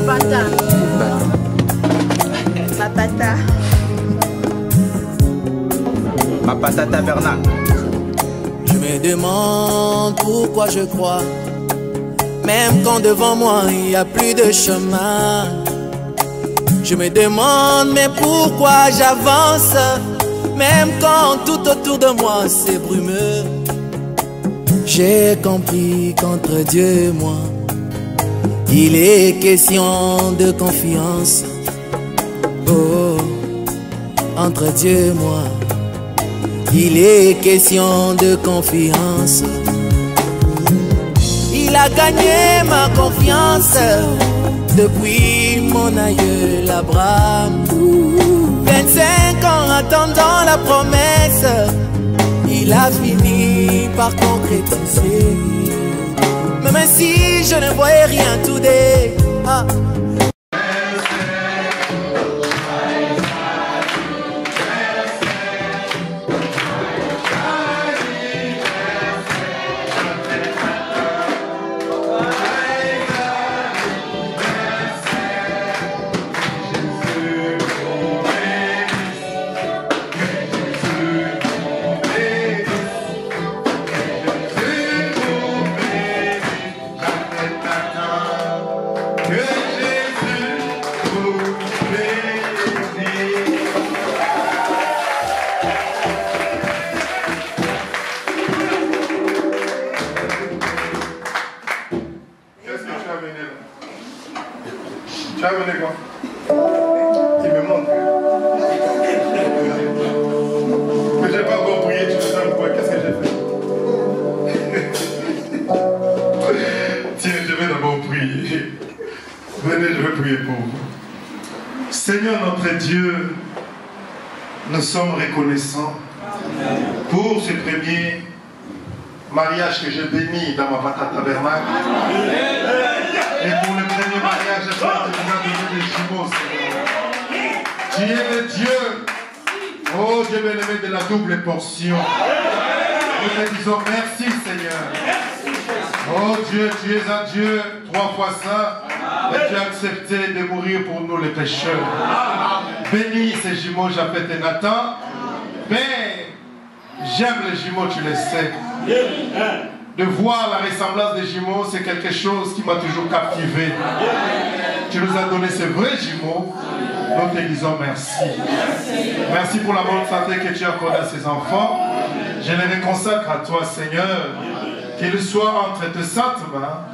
Bata. La tata. Ma patata Bernard. Je me demande pourquoi je crois, même quand devant moi il n'y a plus de chemin. Je me demande mais pourquoi j'avance, même quand tout autour de moi c'est brumeux. J'ai compris qu'entre Dieu et moi, il est question de confiance. Oh, entre Dieu et moi, il est question de confiance. Il a gagné ma confiance depuis mon aïeul Abraham. 25 ans attendant la promesse, il a fini par concrétiser. Même si je ne voyais rien tout des Tu as amené quoi? Il me montre. Mais j'ai pas encore prié, tu me donnes quoi? Qu'est-ce que j'ai fait? Tiens, je vais d'abord prier. Venez, je vais prier pour vous. Seigneur notre Dieu, nous sommes reconnaissants pour ce premier mariage que j'ai béni dans ma patata tabernacle. Et pour le premier mariage, je crois que tu nous as donné des jumeaux, Seigneur. Tu es le Dieu, oh Dieu bien-aimé, de la double portion. Nous te disons merci, Seigneur. Oh Dieu, tu es un Dieu 3 fois saint, et tu as accepté de mourir pour nous les pécheurs. Bénis ces jumeaux, Japhet et Nathan. Mais j'aime les jumeaux, tu le sais. De voir la ressemblance des jumeaux, c'est quelque chose qui m'a toujours captivé. Tu nous as donné ces vrais jumeaux. Nous te disons merci. Merci pour la bonne santé que tu as accordée à ces enfants. Je les consacre à toi, Seigneur. Qu'ils soient entre tes saintes mains.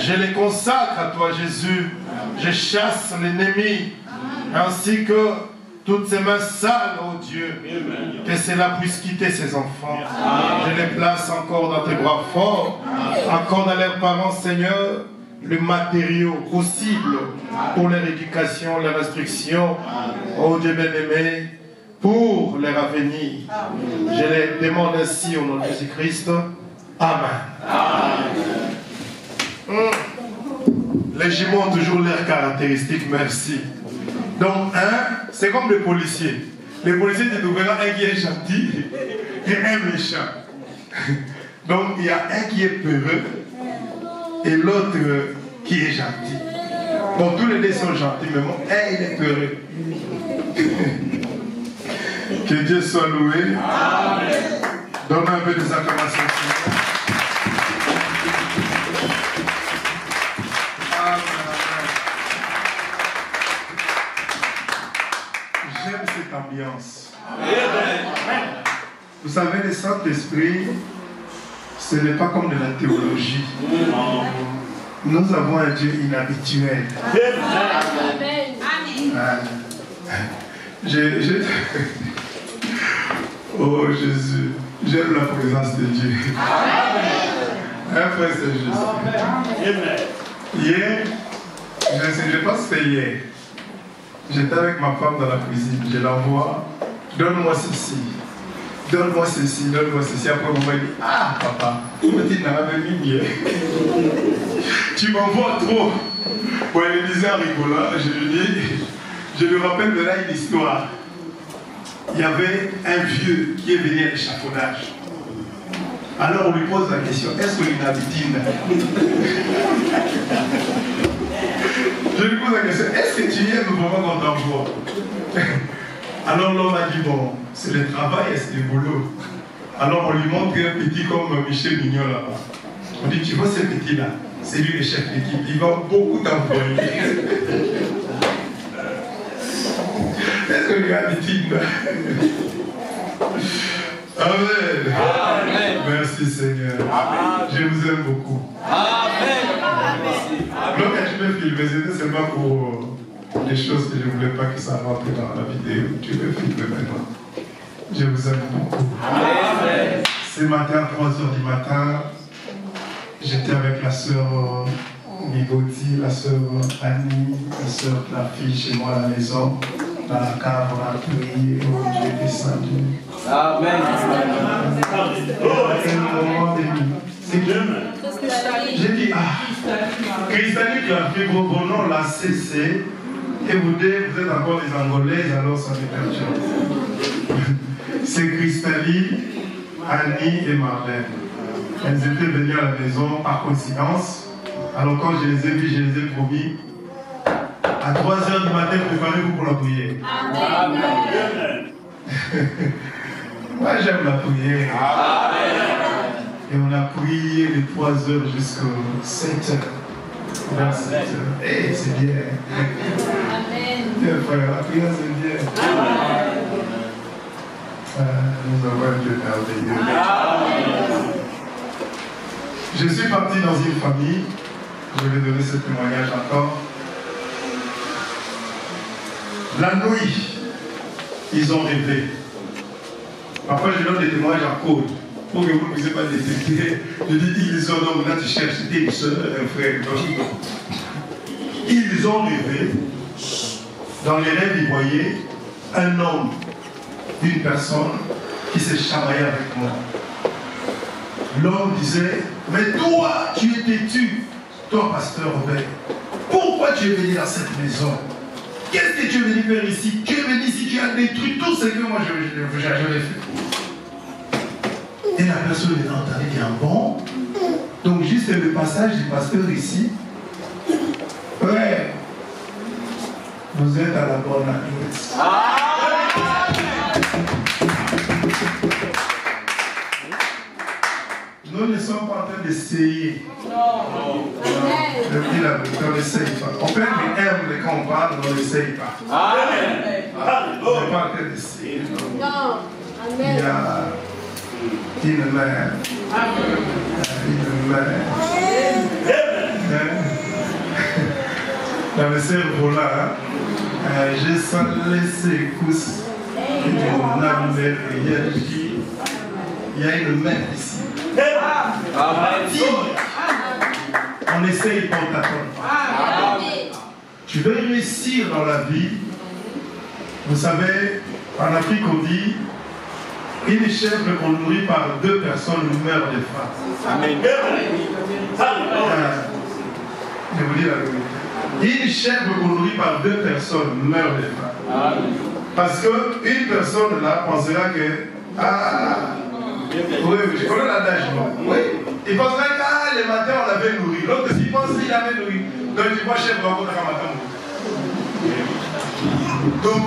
Je les consacre à toi, Jésus. Je chasse l'ennemi, ainsi que toutes ces mains sales, oh Dieu, que cela puisse quitter ces enfants. Je les place encore dans tes bras forts, encore dans leurs parents, Seigneur, le matériau possible pour leur éducation, leur instruction, oh Dieu bien-aimé, pour leur avenir. Je les demande ainsi au nom de Jésus-Christ. Amen. Les jumeaux ont toujours leurs caractéristiques, merci. Donc, un, c'est comme les policiers. Les policiers, tu trouveras un qui est gentil et un méchant. Donc, il y a un qui est peureux et l'autre qui est gentil. Bon, tous les deux sont gentils, mais bon, un, il est peureux. Que Dieu soit loué. Donne un peu des acclamations. J'aime cette ambiance. Vous savez, le Saint-Esprit, ce n'est pas comme de la théologie. Nous avons un Dieu inhabituel. Oh Jésus, j'aime la présence de Dieu. Un frère, c'est juste. Hier, je pense que c'était hier. J'étais avec ma femme dans la cuisine, je l'envoie, donne-moi ceci, donne-moi ceci, donne-moi ceci. Après, on m'a dit, ah papa, tu m'envoies trop. Bon, elle me disait en rigolant, je lui rappelle de là une histoire. Il y avait un vieux qui est venu à l'échafaudage. Alors on lui pose la question, est-ce que l'Inhabitine? Je lui pose la question, est-ce que tu aimes vraiment qu'on t'envoie? Alors l'homme a dit, bon, c'est le travail et c'est le boulot. Alors on lui montre un petit comme Michel Mignon là-bas. On dit, tu vois ce petit-là, c'est lui le chef d'équipe, il va beaucoup t'envoyer. Est-ce que le gars dit Amen. Amen. Merci Seigneur. Amen. Je vous aime beaucoup. Amen. Donc tu me filmer, c'était seulement pour les choses que je ne voulais pas que ça rentre dans la vidéo. Tu me filmes maintenant. Je vous aime beaucoup. Amen. Ce matin, à 3h du matin, j'étais avec la sœur Migoti, la sœur Annie, la sœur la fille chez moi à la maison. Dans la cave, on a prié, oh Dieu est descendu. Amen. J'ai dit, Cristallique, la fibre, bon nom l'a cessé, et vous êtes encore des Angolaises, alors ça me perturbe. C'est Cristallique, Annie et Marlène. Elles étaient venues à la maison par coïncidence. Alors quand je les ai vues, je les ai promis. À 3h du matin, préparez-vous pour la prière. Amen. Moi, j'aime la prière. Amen. Et on a prié les 3h jusqu'à 7h. Vers 7h. Eh, c'est bien. Amen. Bien, frère, la prière, c'est bien. Amen. Nous avons un Dieu merveilleux. Amen. Je suis parti dans une famille. Je vais donner ce témoignage encore. La nuit, ils ont rêvé. Parfois, je donne des témoignages en code pour que vous ne puissiez pas détecter. Je dis, ils ont donc là, tu cherches, c'était une soeur, un frère. Ils ont rêvé. Dans les rêves, ils voyaient un homme, une personne qui s'est chamaillé avec moi. L'homme disait, mais toi, tu es têtu, toi, pasteur Robert. Pourquoi tu es venu dans cette maison? Qu'est-ce que tu es venu faire ici? Tu es venu ici, tu as détruit tout ce que moi j'avais fait. Et la personne est entendue dire bon. Donc juste le passage du pasteur ici. Ouais. Vous êtes à la bonne adresse. Nous ne sommes pas en train d'essayer. Non. On n'essaye pas. On peut être humble quand on parle, mais on n'essaye pas. Amen. On n'est pas en train d'essayer. Non. Il y a une mère. Une mère. Dans le cerveau là, j'ai laissé cousse. Mon âme réagit. Il y a une mère ici. On essaye pour t'attendre. Tu veux réussir dans la vie. Vous savez, en Afrique on dit une chèvre qu'on nourrit par 2 personnes meurt de faim. Amen. Je vous dis la vérité. Une chèvre qu'on nourrit par 2 personnes meurt de faim. Parce qu'une personne là pensera que oui, je connais l'adage. Oui. Il penserait que le matin on l'avait nourri. L'autre s'il pense qu'il avait nourri. Donc tu vois chef vraiment dans le matin. Donc,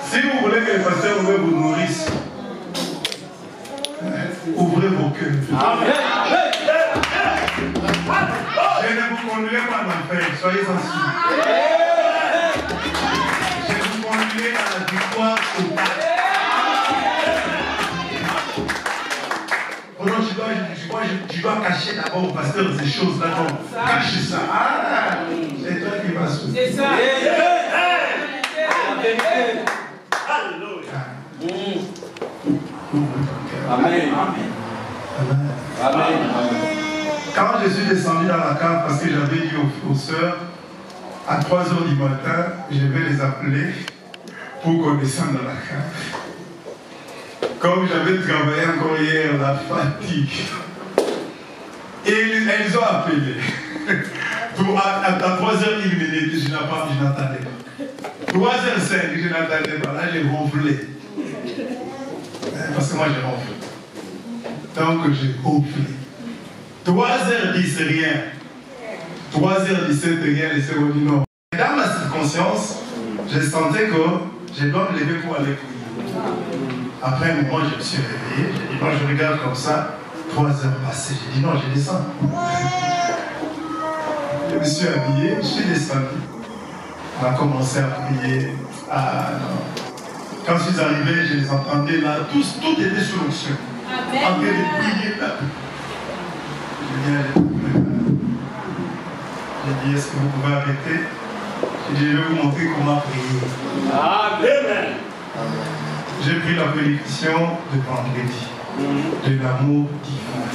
si vous voulez que les pasteurs vous nourrissent, ouvrez vos cœurs. Amen. Je ne vous conduirai pas en enfer, soyez sensibles. Je vous conduirai à la victoire totale. Tu dois cacher d'abord au pasteur ces choses-là. Cache ça. Ah, c'est toi qui vas sauver. C'est ça. Amen. Amen. Quand je suis descendu dans la cave, parce que j'avais dit aux sœurs, à 3h du matin, je vais les appeler pour qu'on descende dans la cave. Comme j'avais travaillé encore hier, la fatigue. Et elles ont appelé. À 3h01, je n'entendais pas. 3h05, je n'entendais pas. Là, j'ai ronflé. Parce que moi, j'ai ronflé. Donc, j'ai ronflé. 3h10, c'est rien. 3h17, c'est rien, et c'est revenu non. Dans ma circonstance, je sentais que je dois me lever pour aller prier. Après un moment, je me suis réveillé. J'ai dit, non, je regarde comme ça. 3 heures passées. J'ai dit, non, je descends. Je me suis habillé, je suis descendu. On a commencé à prier. Ah non. Quand je suis arrivé, je les entendais là. Tout était sous l'onction. En train de prier là. J'ai dit, est-ce que vous pouvez arrêter? J'ai dit, je vais vous montrer comment prier. Amen. J'ai pris la bénédiction de vendredi, de l'amour divin.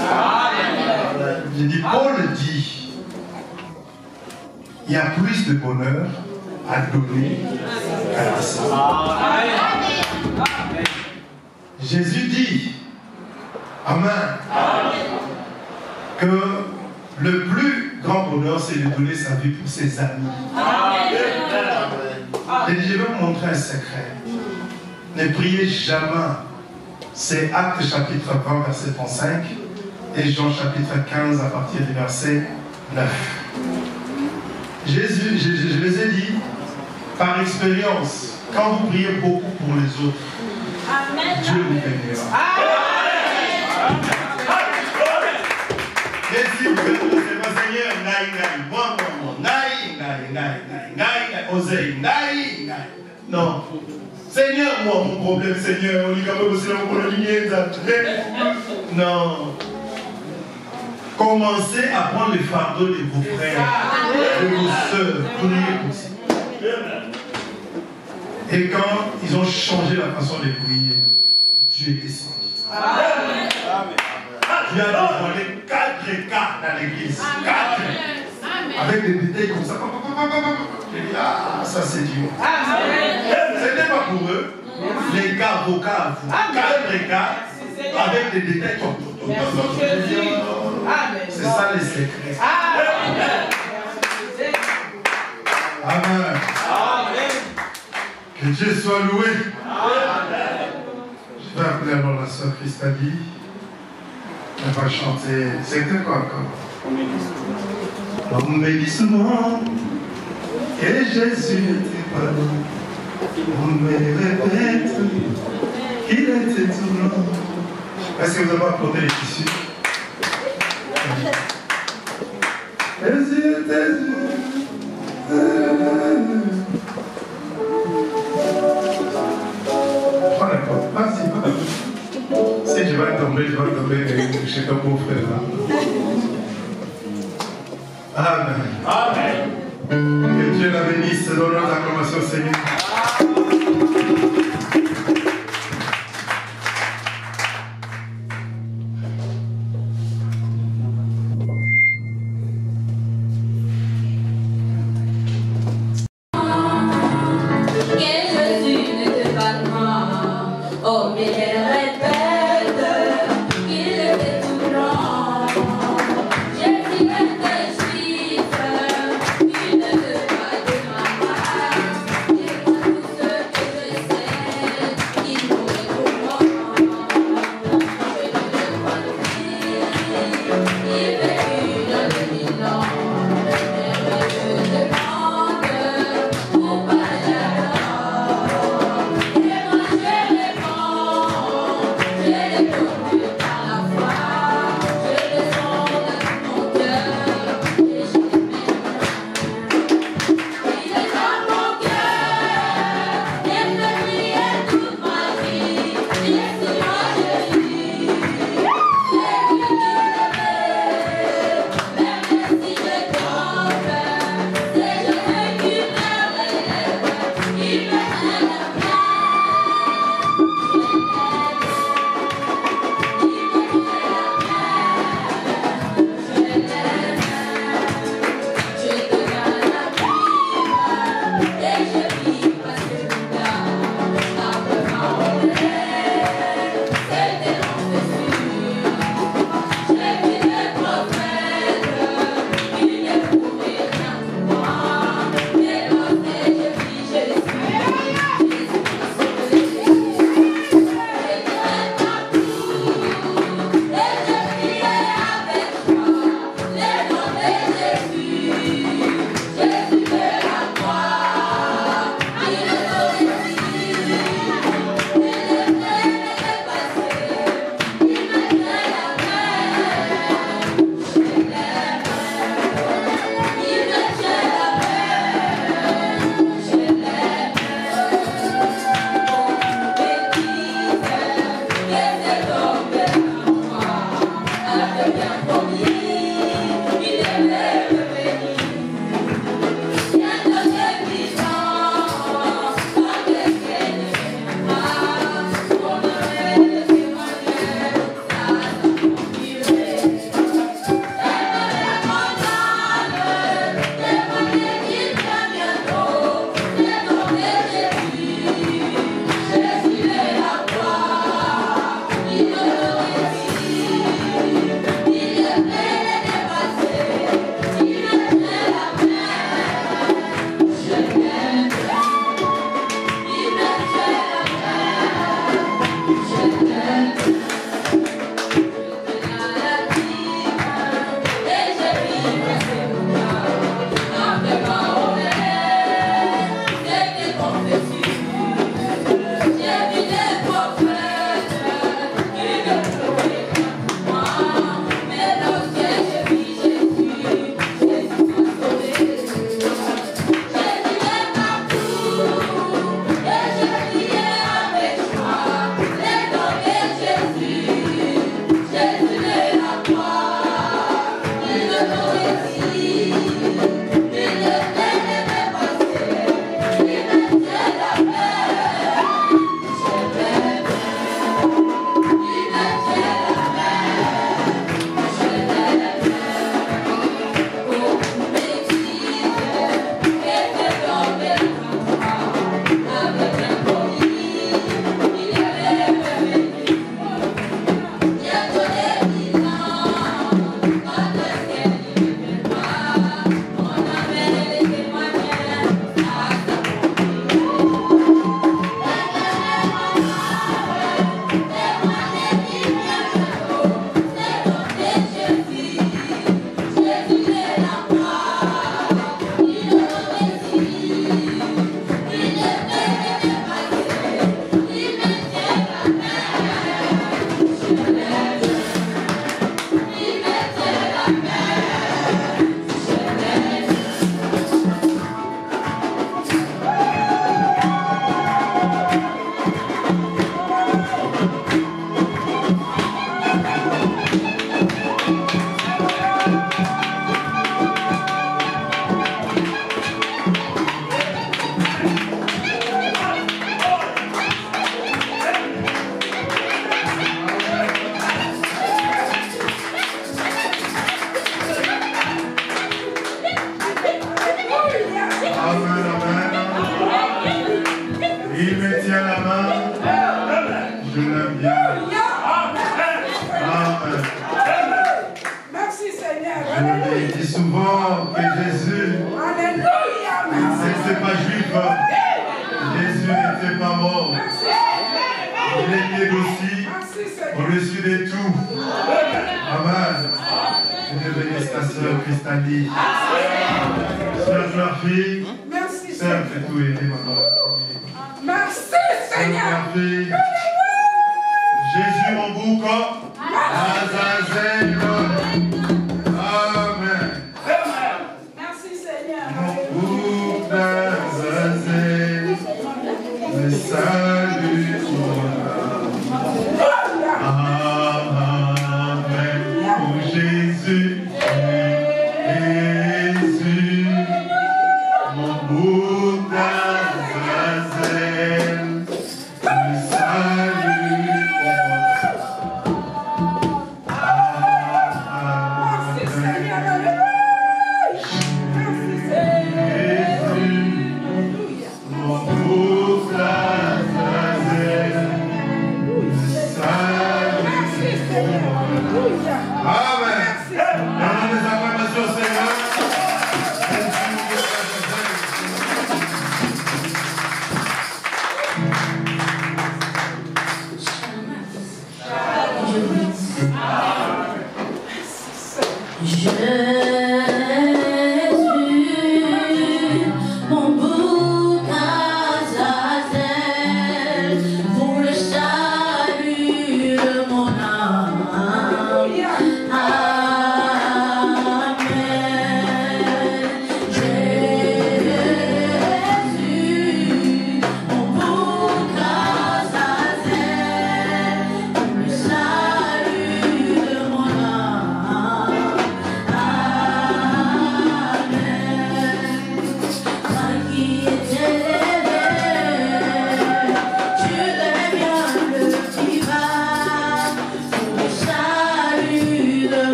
J'ai dit, Paul dit, il y a plus de bonheur à donner qu'à recevoir. Jésus dit, Amen, que le plus grand bonheur, c'est de donner sa vie pour ses amis. J'ai dit, je vais vous montrer un secret. Ne priez jamais. C'est Actes chapitre 20, verset 35 et Jean chapitre 15 à partir du verset 9. Jésus, je les ai dit, par expérience, quand vous priez beaucoup pour les autres, Dieu vous bénira. Et si vous faites le Seigneur, non. Seigneur, moi, mon problème, Seigneur, on est non. Commencez à prendre les fardeaux de vos frères, de vos soeurs, priez pour ça. Et quand ils ont changé la façon de prier, Dieu est descendu. Dieu a dévoilé 4 cas dans l'église. 4. Avec des détails comme ça. J'ai dit, ah, ça c'est Dieu. Ce n'était pas pour eux. Les cas, vos cas, vous. 4 cas avec des détails comme c'est ça les secrets. Amen. Que Dieu soit loué. Je vais appeler alors la sœur Christali. Elle va chanter. C'était quoi encore? On me dit souvent que Jésus n'était pas là. On me répète qu'il était tout long. Est-ce que vous avez apporté les tissus? Jésus était prends la porte. Vas-y, si je vais tomber chez ton beau-frère là. Amen. Amen. Que Dieu la bénisse. Donnons nos acclamations au Seigneur. Jésus Amen. Dans les acclamations, Seigneur.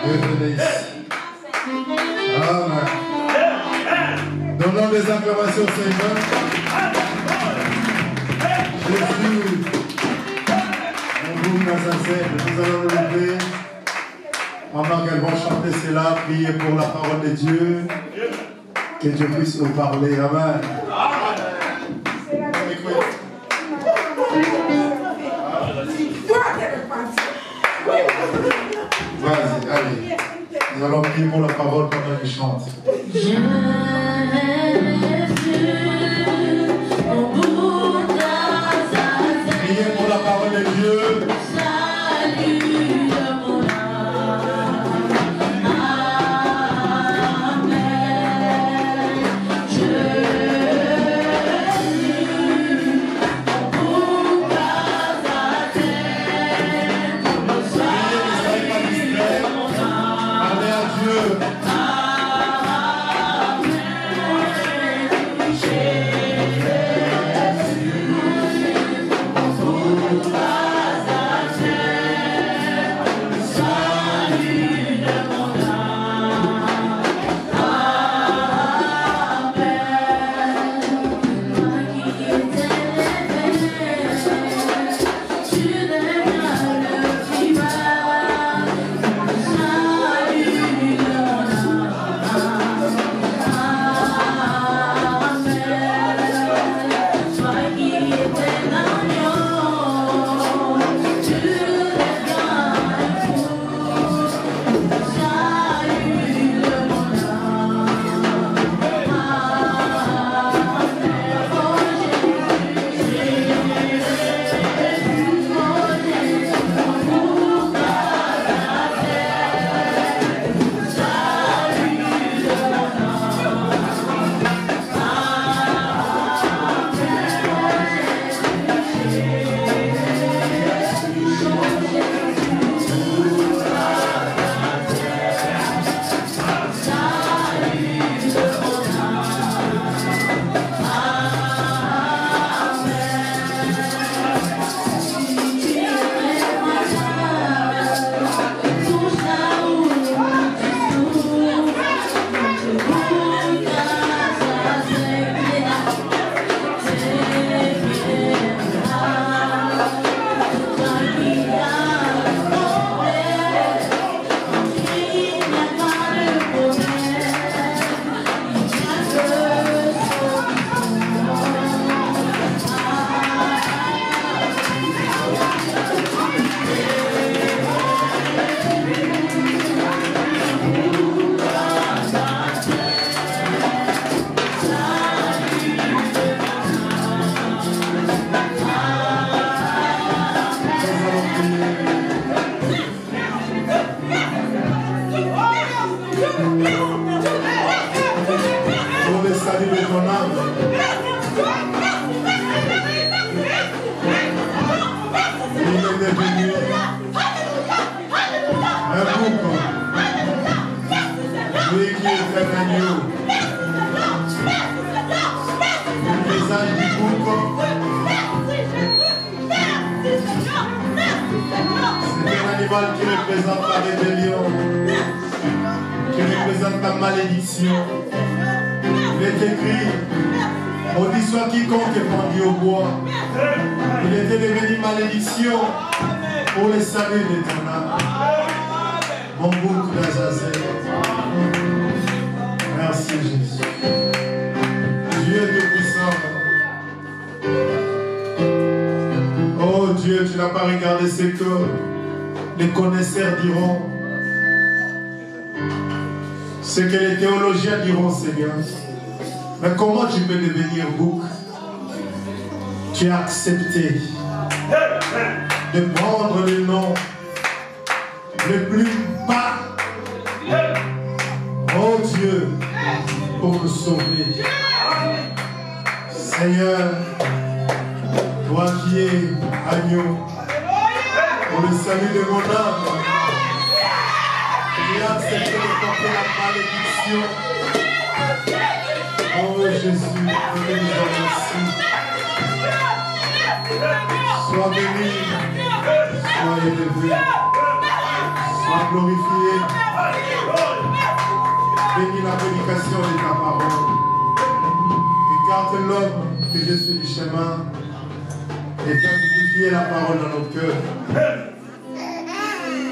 Revenez ici. Amen. Donnons des acclamations au Seigneur. Jésus, on vous dans sa scène. Nous allons nous lever. Pendant qu'elles vont chanter cela, prier pour la parole de Dieu. Que Dieu puisse nous parler. Amen. Vas-y, allez. Nous allons prier pour la parole pendant qu'ils chantent. Jésus, au bout de sa Priez pour la parole de Dieu. salut de mon âme. Amen. Jésus, au bout de sa terre, au salut de mon âme. Parlez à Dieu. Pour le salut de ton âme. Il est devenu un bouc. Lui qui est un agneau. Le visage du bouc. C'est un animal qui représente la rébellion, qui représente la malédiction. Il est écrit, maudit soit quiconque est pendu au bois. Il était devenu malédiction pour le salut de ton âme. Mon bouc d'Azazel. Merci Jésus. Dieu Tout-Puissant. Oh Dieu, tu n'as pas regardé ce que les connaisseurs diront, ce que les théologiens diront, Seigneur. Mais comment tu peux devenir bouc? Tu as accepté de prendre le nom le plus bas, oh Dieu, pour nous sauver. Seigneur, toi qui es agneau, pour le salut de mon âme, tu as accepté de porter la malédiction. Oh Jésus, nous merci. Sois béni, sois élevé, Sois glorifié. Bénis la prédication de ta parole. Écarte l'homme que je suis du chemin et fais vivifier la parole dans nos cœurs.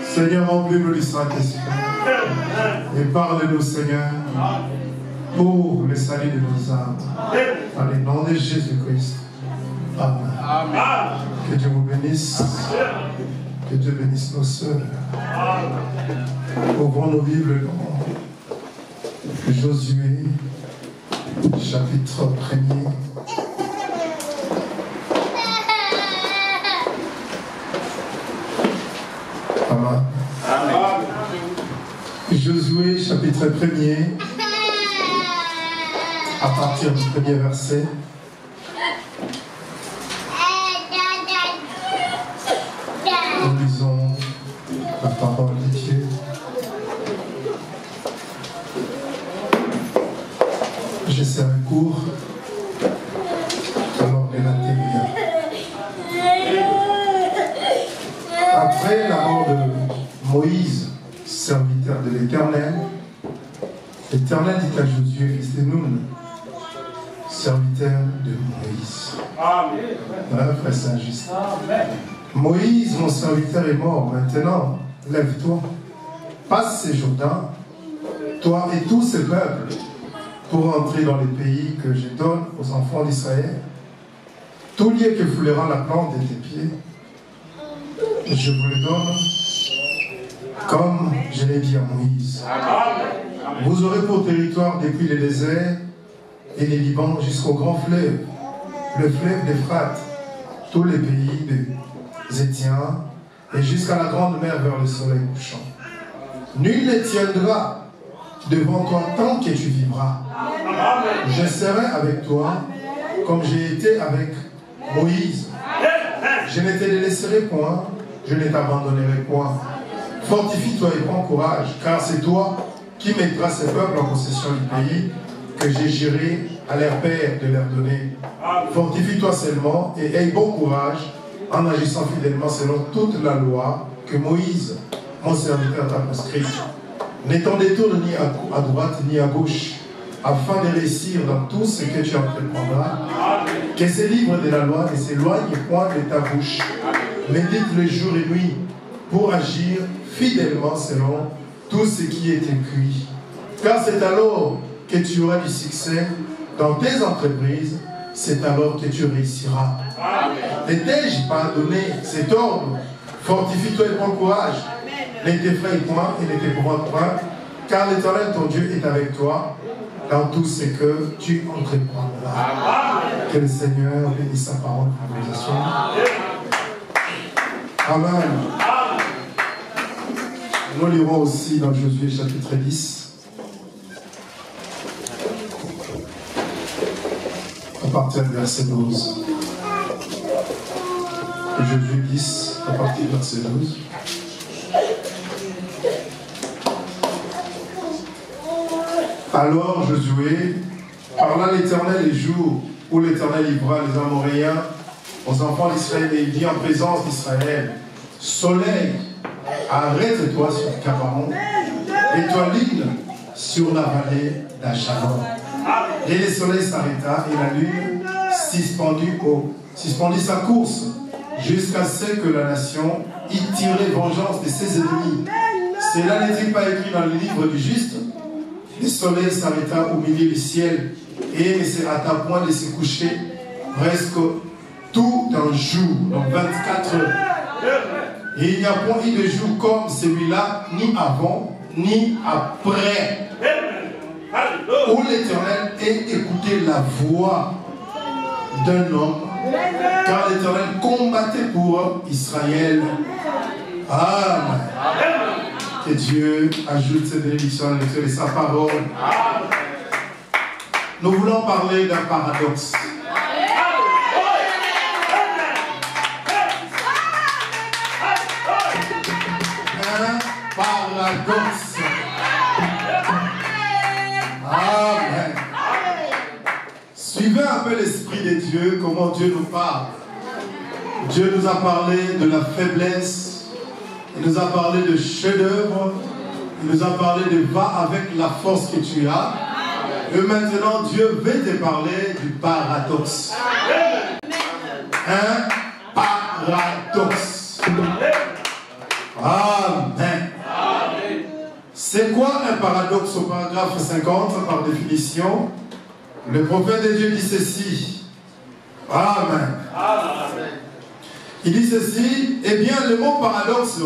Seigneur, remplis-nous du Saint-Esprit et parle-nous, Seigneur, pour le salut de nos âmes. Dans le nom de Jésus-Christ. Amen. Amen. Que Dieu vous bénisse. Que Dieu bénisse nos sœurs. Ouvrons nos Bibles dans Josué, chapitre 1er. Amen. Amen. Josué, chapitre 1er, à partir du premier verset. Nous lisons la parole de Dieu. Je serai court alors de l'intérieur. Après la mort de Moïse, serviteur de l'Éternel, l'Éternel dit à Josué, fils de Nun, serviteur de Moïse. Amen. Frère Saint-Just. Moïse, mon serviteur, est mort. Maintenant, lève-toi, passe ces Jourdain, toi et tous ces peuples, pour entrer dans les pays que je donne aux enfants d'Israël. Tout lieu que foulera la plante de tes pieds, je vous le donne, comme je l'ai dit à Moïse. Vous aurez pour territoire depuis le désert et les Liban jusqu'au grand fleuve, le fleuve d'Euphrate, tous les pays des Étiens, et jusqu'à la grande mer vers le soleil couchant. Nul ne tiendra devant toi tant que tu vivras. Je serai avec toi comme j'ai été avec Moïse. Je ne te laisserai point, je ne t'abandonnerai point. Fortifie-toi et prends courage, car c'est toi qui mettras ces peuples en possession du pays que j'ai juré à leur père de leur donner. Fortifie-toi seulement et aie bon courage en agissant fidèlement selon toute la loi que Moïse, mon serviteur, t'a prescrite. Ne t'en détourne ni à droite ni à gauche, afin de réussir dans tout ce que tu entreprendras. Que ces livres de la loi ne s'éloignent point de ta bouche. Médite le jour et nuit pour agir fidèlement selon tout ce qui est écrit. Car c'est alors que tu auras du succès dans tes entreprises, c'est alors que tu réussiras. Ne t'ai-je pas donné cet ordre? Fortifie-toi et prends courage. Ne t'effraie point et ne t'épouvante point, car l'Éternel ton Dieu est avec toi dans tout ce que tu entreprendras. Que le Seigneur bénisse sa parole pour nous asseoir. Amen. Nous lirons aussi dans Josué chapitre 10. À partir du verset 12. Josué 10, à partir du verset 12. Alors Josué parla à l'Éternel les jours où l'Éternel livra les Amoréens aux enfants d'Israël et il dit en présence d'Israël, soleil, arrête-toi sur Cabaron, étoiline sur la vallée d'Achalon. Et le soleil s'arrêta et la lune suspendit sa course jusqu'à ce que la nation y tirait vengeance de ses ennemis. Cela n'est-il pas écrit dans le livre du juste? Le soleil s'arrêta au milieu du ciel et ne se hâta point de se coucher presque tout un jour, donc 24 heures. Et il n'y a point eu de jour comme celui-là, ni avant, ni après, où l'Éternel ait écouté la voix d'un homme, car l'Éternel combattait pour Israël. Amen. Que Dieu ajoute cette bénédiction à la lecture de sa parole. Nous voulons parler d'un paradoxe. Un paradoxe. Amen. Suivez un peu l'Esprit de Dieu, comment Dieu nous parle. Dieu nous a parlé de la faiblesse Il nous a parlé de chef-d'œuvre. Il nous a parlé de va avec la force que tu as. Et maintenant, Dieu veut te parler du paradoxe. Un paradoxe. Amen. C'est quoi un paradoxe au paragraphe 50 par définition? Le prophète de Dieu dit ceci. Amen. Il dit ceci. Eh bien, le mot paradoxe,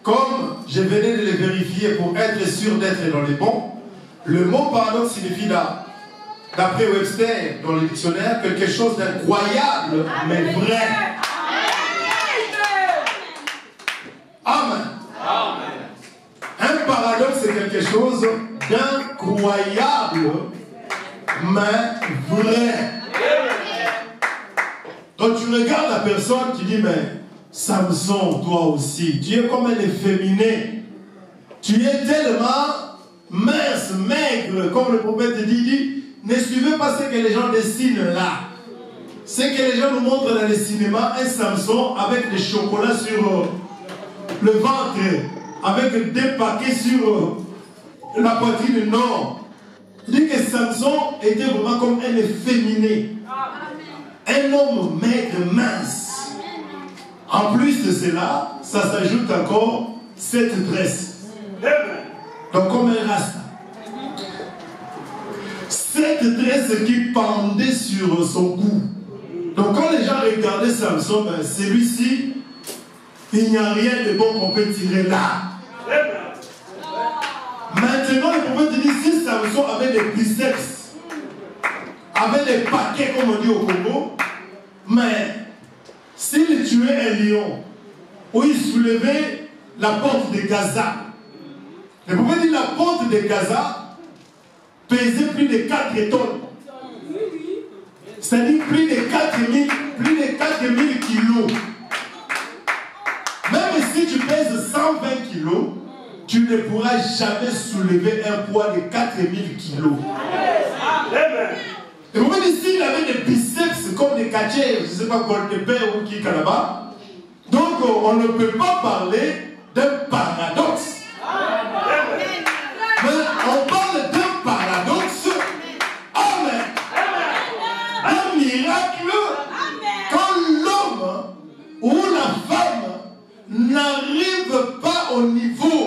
comme je venais de le vérifier pour être sûr d'être dans les bons, le mot paradoxe signifie, d'après Webster, dans le dictionnaire, quelque chose d'incroyable, mais vrai. Amen. Un paradoxe, c'est quelque chose d'incroyable, mais vrai. Quand tu regardes la personne, tu dis, mais Samson, toi aussi, tu es comme un efféminé. Tu es tellement mince, maigre, comme le prophète dit, ne suivez pas ce que les gens dessinent là. Ce que les gens nous montrent dans les cinémas, un Samson avec des chocolats sur le ventre, avec des paquets sur la poitrine. Non. Il dit que Samson était vraiment comme un efféminé. Un homme maigre, mince. En plus de cela, ça s'ajoute encore cette tresse. Donc comme un rasta. Cette tresse qui pendait sur son cou. Donc quand les gens regardaient Samson, ben, celui-ci, il n'y a rien de bon qu'on peut tirer là. Maintenant, le prophète dit, si Samson avait des biceps, avait des paquets comme on dit au Congo, mais s'il tuait un lion, ou il soulevait la porte de Gaza, le prophète dit, la porte de Gaza pesait plus de 4 tonnes. C'est-à-dire plus de 4000 kilos. Même si tu pèses 120 kilos, tu ne pourras jamais soulever un poids de 4000 kilos. Et vous voyez ici, il avait des biceps comme des cachets, je ne sais pas quoi, de père ou qui là-bas. Donc on ne peut pas parler d'un paradoxe. Mais on parle d'un paradoxe. Amen. Un miracle quand l'homme ou la femme n'arrive pas au niveau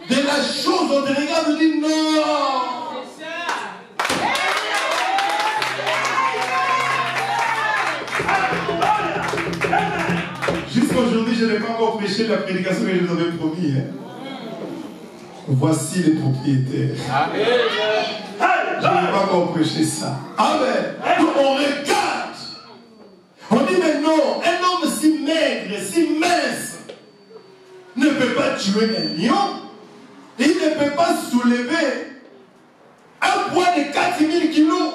de la chose, on te regarde et dit non. Jusqu'aujourd'hui, je n'ai pas encore prêché la prédication que je vous avais promis. Hein. Voici les propriétaires. Je n'ai pas encore prêché ça. Amen. Donc on regarde. On dit mais non, un homme si maigre, si mince, ne peut pas tuer un lion. Il ne peut pas soulever un poids de 4000 kilos.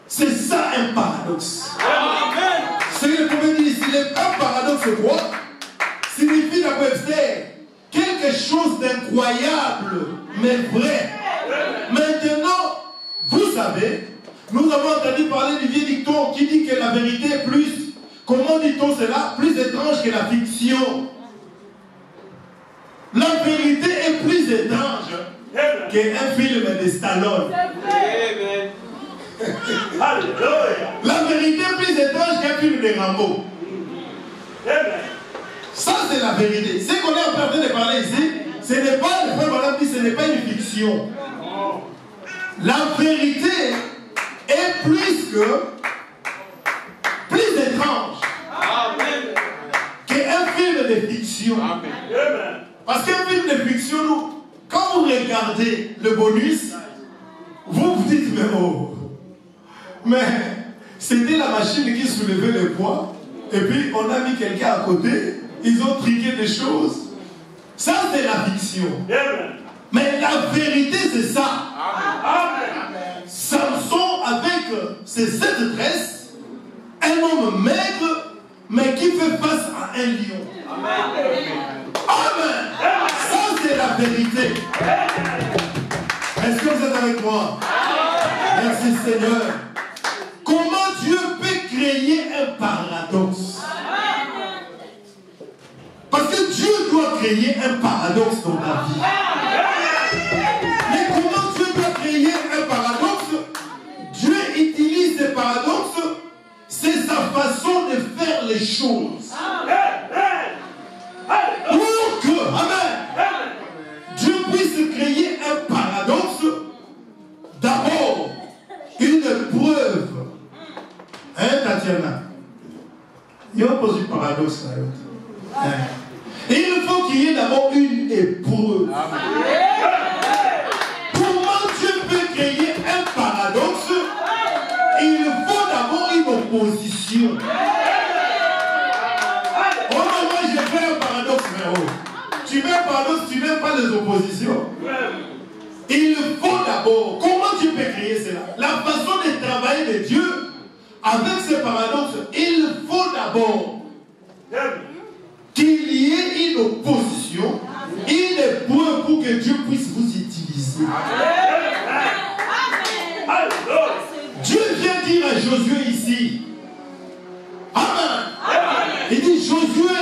C'est ça un paradoxe. Amen. Ce que le prophète dit ici, un paradoxe quoi? Signifie la Webster quelque chose d'incroyable, mais vrai. Maintenant, vous savez, nous avons entendu parler du vieux dicton qui dit que la vérité est plus, comment dit-on cela, plus étrange que la fiction. La vérité est plus étrange qu'un film de Stallone. La vérité est plus étrange qu'un film de Rambo. Ça c'est la vérité. Ce qu'on est en train de parler ici, ce n'est pas, le frère Madame dit, ce n'est pas une fiction. La vérité est plus étrange qu'un film de fiction. Parce qu'un film de fiction, quand vous regardez le bonus, vous vous dites mais oh, mais c'était la machine qui soulevait le poids et puis on a mis quelqu'un à côté, ils ont triqué des choses. Ça c'est la fiction. Mais la vérité c'est ça. Samson avec ses 7 tresses, un homme maigre mais qui fait face à un lion. Amen. Ça c'est la vérité. Est-ce que vous êtes avec moi? Merci Seigneur. Comment Dieu peut créer un paradoxe? créer un paradoxe dans ta vie. Mais comment Dieu peut créer un paradoxe? Dieu utilise ces paradoxes, c'est sa façon de faire les choses. Pour que, amen, Dieu puisse créer un paradoxe, d'abord, une preuve. Hein, Tatiana? Il y a un paradoxe là. Et il faut qu'il y ait d'abord une épreuve. Comment Dieu peut créer un paradoxe? Il faut d'abord une opposition. Oh non, moi j'ai fait un paradoxe, frérot. Tu mets un paradoxe, tu n'aimes pas les oppositions. Il faut d'abord, comment Dieu peut créer cela? La façon de travailler de Dieu avec ces paradoxes, il faut d'abord qu'il y ait une opposition, une épreuve pour que Dieu puisse vous utiliser. Dieu vient dire à Josué ici, amen. Il dit, Josué,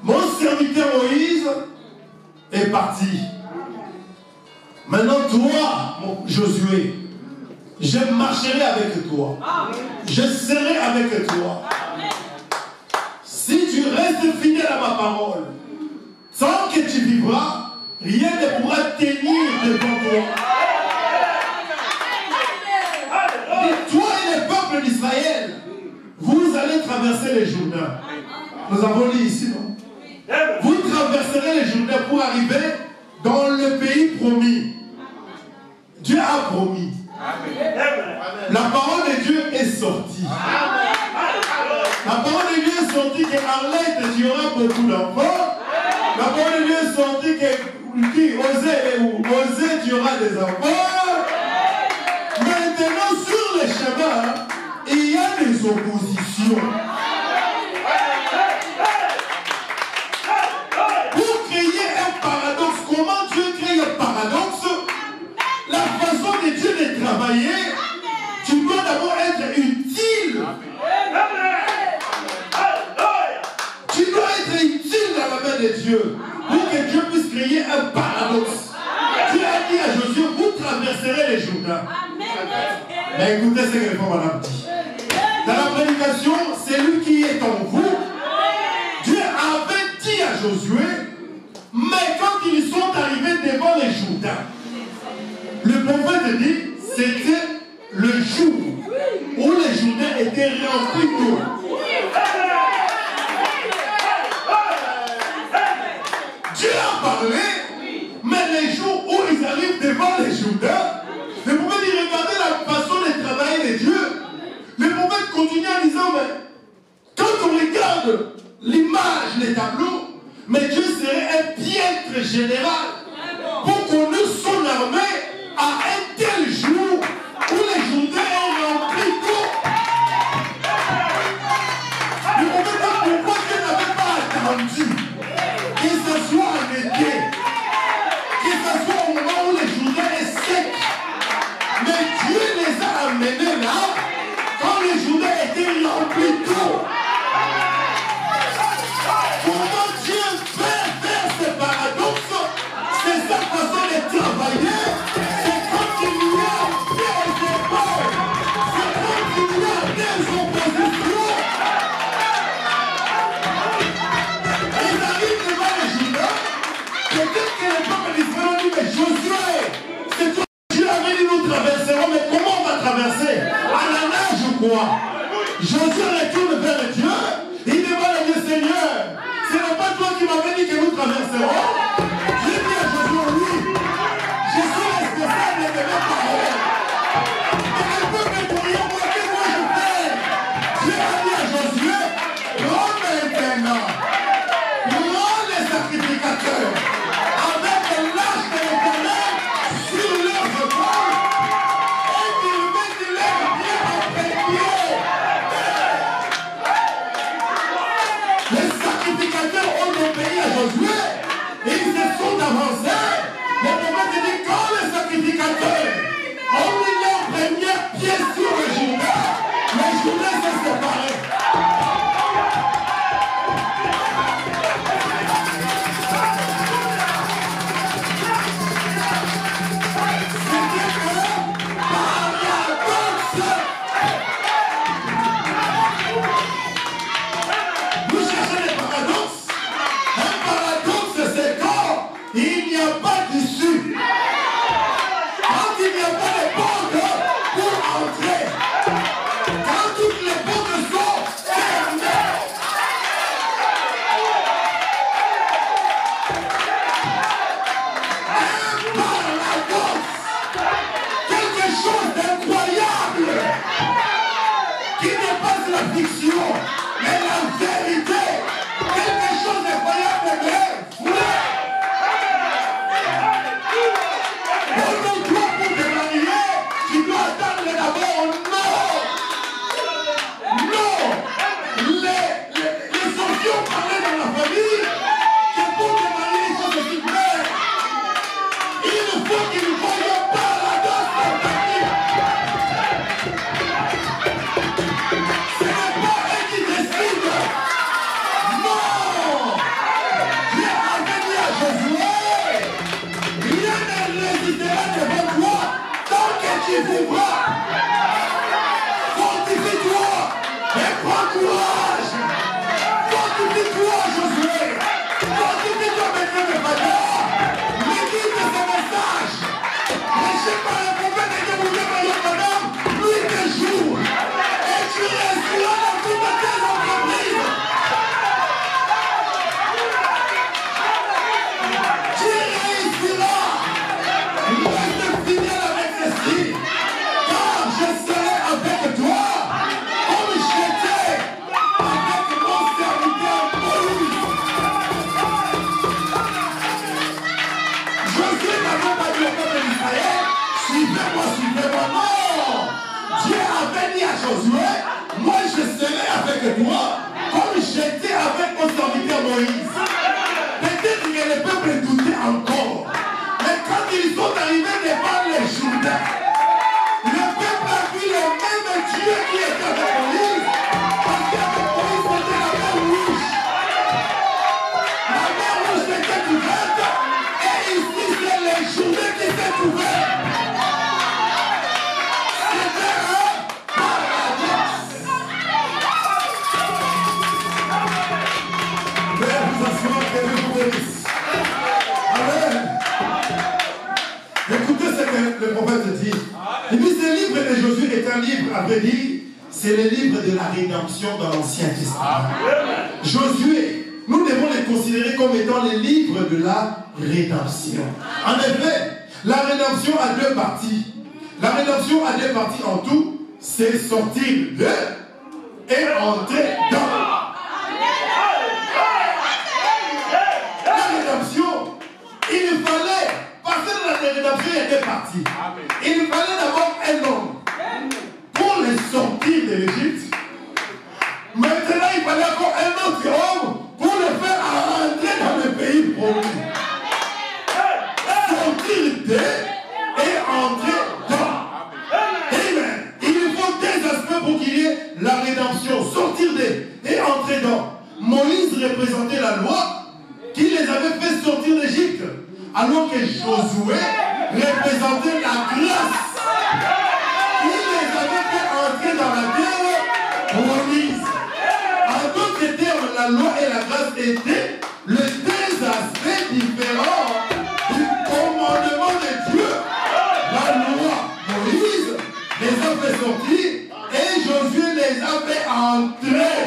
mon serviteur Moïse est parti. Maintenant, toi, mon Josué, je marcherai avec toi. Je serai avec toi. Si tu restes fidèle à ma parole, tant que tu vivras, rien ne pourra tenir devant toi. Et toi et le peuple d'Israël, vous allez traverser les Jourdains. Nous avons lu ici, non? Vous traverserez les Jourdains pour arriver dans le pays promis. Dieu a promis. La parole de Dieu est sortie. La parole de Dieu est sortie que Arlette, tu auras beaucoup d'enfants. La parole de Dieu est sortie que Osée, tu auras des enfants. Maintenant, sur le chemin, il y a des oppositions. Pour créer un paradoxe, comment Dieu crée un paradoxe? La façon de Dieu de travailler, tu dois d'abord être utile. Tu dois être utile dans la main de Dieu pour que Dieu puisse créer un paradoxe. Dieu a dit à Josué, vous traverserez les Jourdains. Mais écoutez ce que le frère Madame dit. Dans la prédication, c'est lui qui est en vous. Dieu avait dit à Josué, mais quand ils sont arrivés devant les Jourdains, le prophète dit, c'était le jour où les Jourdains étaient remplis d'eau. Dieu a parlé, mais les jours où ils arrivent devant les Jourdains, le prophète dit, regardez la façon de travailler de Dieu. Le prophète continue en disant, mais quand on regarde l'image, les tableaux, mais Dieu serait un piètre général pour qu'on ait son armée à un tel jour où les Jourdains sont remplis d'eau. Le prophète dit, pourquoi Dieu n'avait pas attendu que ce soit en été, que ce soit au moment où les Jourdains est sec. Mais Dieu les a amenés là, quand les Jourdains étaient remplis d'eau. Comment Dieu fait faire ce paradoxe? C'est sa façon de travailler. C'est quand il y a des efforts. C'est quand il y a des oppositions. Ils arrivent devant les Jourdains. Peut-être que le peuple d'Israël dit, mais Josué, c'est toi, Dieu avait dit nous traverserons, mais comment on va traverser? À la nage ou quoi? Josué retourne vers le Dieu. Il demande à Dieu, Seigneur, ce n'est pas toi qui m'avais dit que nous traverserons. J'ai dit à Josué, oui, je suis responsable de mes paroles. Et le peuple pourrait moi, que moi je fais? Dieu a dit à Josué, prends maintenant, prends les sacrificateurs avec l'arche de l'Éternel sur leurs épaules et qu'ils mettent leurs pieds après pied. Les sacrificateurs ont obéi à Josué. Ils il n'y a pas d'issue. Quand il n'y a pas de porte pour entrer, quand toutes les portes sont fermées, un paradoxe, quelque chose d'incroyable, qui n'est pas de la fiction, mais la vérité, quelque chose d'incroyable, mais vrai. Pour toi, pour te marier, tu dois attendre d'abord non. Non. Les sorties parlaient dans la famille que pour te marier, il faut que tu meurs. Il faut qu'il ne voie pas la danse de ta vie. Ce n'est pas eux qui décident. Non. Dieu a venu à Josué. Rien ne résistera devant toi tant que tu vivras. Fortifie-toi et prends courage. Fortifie-toi, Josué. Fortifie-toi, maître de Fada. Médite ce message. Prêché par le prophète de Dieu, madame, nuit et jour. Et tu resteras dans toutes tes entreprises. Tu réussiras. Reste fidèle avec ceci, car je serai avec toi, comme j'étais avec mon serviteur Moïse. Josué n'avait pas dit au peuple d'Israël, suivez-moi, suivez-moi. Non! Dieu avait dit à Josué, moi je serai avec toi, comme j'étais avec mon serviteur Moïse. Peut-être que le peuple doutait encore. Mais quand ils sont arrivés devant les Jourdains, le peuple a vu le même Dieu qui était avec Moïse. Parce qu'avec Moïse, c'était la mer rouge. La mer rouge était ouverte. Et ici, c'est les Jourdains qui s'est ouvert. C'était un paradoxe. Père, vous assurez que Dieu vous bénisse. Amen. Écoutez ce que le prophète dit. Il dit ce livre de Josué est un livre, à vrai dire, c'est le livre de la rédemption dans l'Ancien Testament. Josué, nous devons les considérer comme étant les livres de la rédemption. En effet, la rédemption a deux parties. La rédemption a deux parties en tout, c'est sortir de et entrer dans. La rédemption, il fallait, parce que la rédemption était partie, il fallait d'abord un homme pour les sortir de l'Égypte. Maintenant, il fallait encore un autre homme pour le faire rentrer dans le pays promis. Sortir de et entrer dans. Amen. Il faut deux aspects pour qu'il y ait la rédemption. Sortir de et entrer dans. Moïse représentait la loi qui les avait fait sortir d'Égypte, alors que Josué représentait la grâce qui les avait fait entrer dans la terre promise. En d'autres termes, la loi et la grâce étaient les deux aspects différents du commandement de Dieu. La loi, Moïse les a fait sortir et Josué les a fait entrer.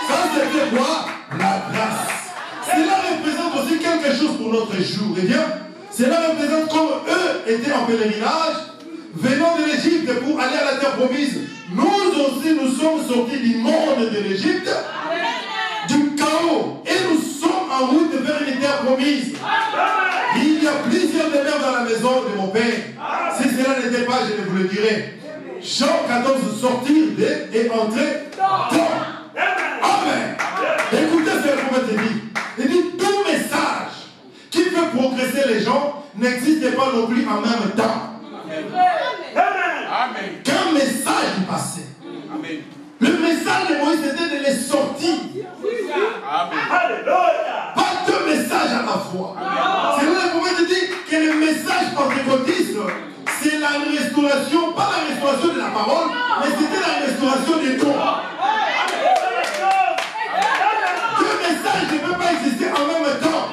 Ça, c'était quoi? La grâce. Cela représente aussi quelque chose pour notre jour. Eh bien, cela représente comme eux étaient en pèlerinage, venant de l'Égypte pour aller à la terre promise. Nous aussi, nous sommes sortis du monde de l'Égypte, du chaos, et nous sommes en route vers une terre promise. Il y a plusieurs demeures dans la maison de mon Père. Si cela n'était pas, je vous le dirais. Jean 14, sortir de et entrer dans. Amen. Écoutez ce que le prophète dit. Il dit tout message qui fait progresser les gens n'existe pas non plus en même temps. Amen. Qu'un message du passé. Amen. Le message de Moïse était de les sortir. Amen. Pas deux messages à la fois. C'est là que le prophète dit que le message pentecôtiste, c'est la restauration, pas la restauration de la parole, mais c'était la restauration des dons. Deux messages ne peuvent pas exister en même temps.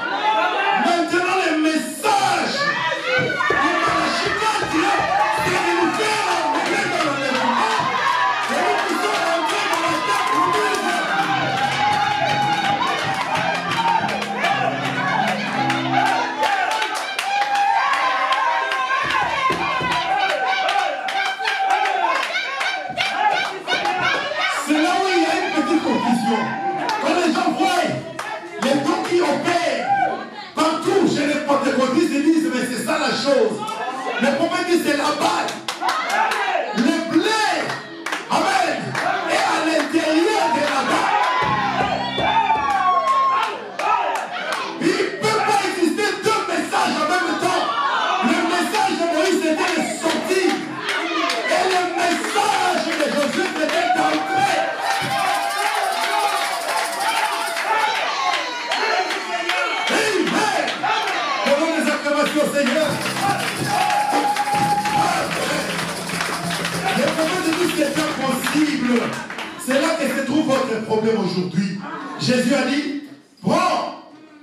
pentecôtistes disent, mais c'est ça la chose. Le prophète dit, c'est la balle. Le blé, amen, est à l'intérieur de la balle. Il ne peut pas exister deux messages en même temps. Le message de Moïse, c'était de sortir. Et le message de Josué, c'était d'entrer. Amen. Donnons les acclamations au Seigneur. Le problème de tout ce qui est impossible, c'est là que se trouve votre problème aujourd'hui. Jésus a dit, prends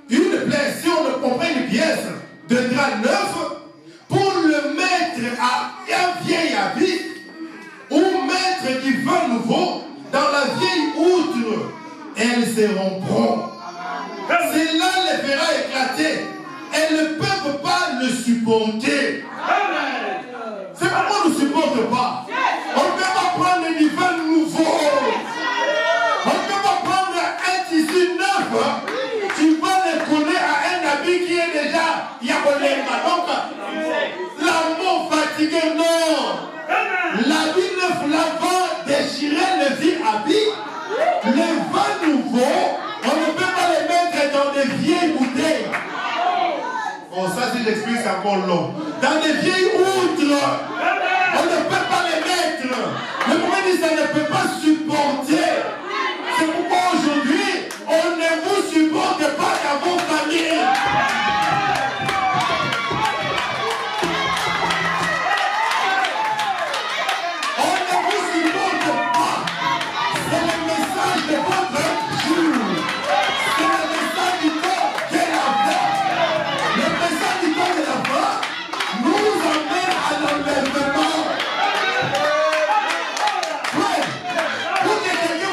une pièce, si on ne comprend une pièce de drap neuf, pour le mettre à un vieil habit, ou mettre du vin nouveau dans la vieille outre, elles se rompront. Cela les fera éclater. Elles ne peuvent pas le supporter. C'est pourquoi on ne supporte pas. On ne peut pas prendre du vin nouveau. On ne peut pas prendre un tissu neuf. Tu vas le coller à un habit qui est déjà yabolema. Donc, l'amour fatigué, non. L'habit neuf, l'avant déchiré, le vieux habit. Les vins nouveaux, on ne peut pas les mettre dans des vieilles bouteilles. Bon, ça, si j'explique, c'est encore long. Dans des vieilles outres, on ne peut pas les mettre. Le problème dit, ça ne peut pas supporter. C'est pourquoi aujourd'hui, on ne vous supporte pas dans vos familles. On ne vous supporte pas. C'est le message de votre jour. C'est le message du corps de la foi. Le message du corps de la foi nous emmène à l'enlèvement. Ouais. Pour que quelqu'un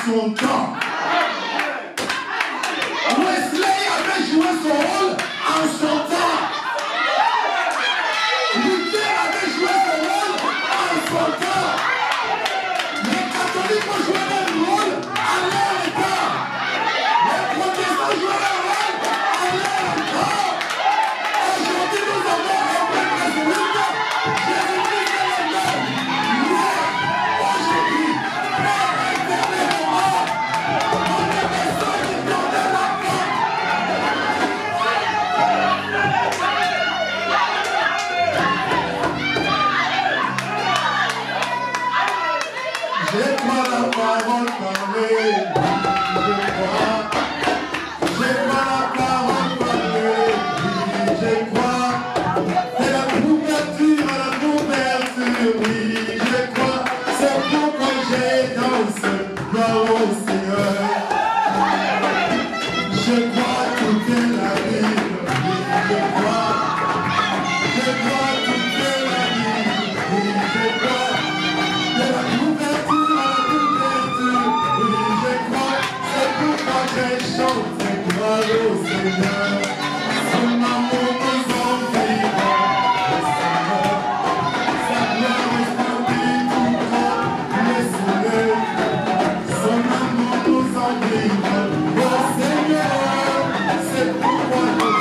son temps. Wesley avait joué son rôle en chantant. Luther avait joué son rôle en chantant. Les catholiques ont joué leur rôle à leur état. Les protestants jouent leur rôle à leur état. Aujourd'hui, nous avons un peuple catholique. Jésus-Christ est le même. Hier, aujourd'hui, Père éternellement. On est des seuls qui condamnent la foi. J'ai pas la parole parlée, j'ai pas la parole parlée, je crois, c'est la couverture à la couverture, oui, je crois, c'est pourquoi j'ai dansé, gloire au Seigneur. Je crois tout est la Bible, oui, je crois tout est la Bible, oui, je crois. De la couverture à la couverture, oui je crois, c'est pourquoi j'ai chanté gloire au Seigneur. Son amour nous environne, sa gloire resplendit tout comme le soleil. Son amour nous environne, oh Seigneur, c'est pourquoi nous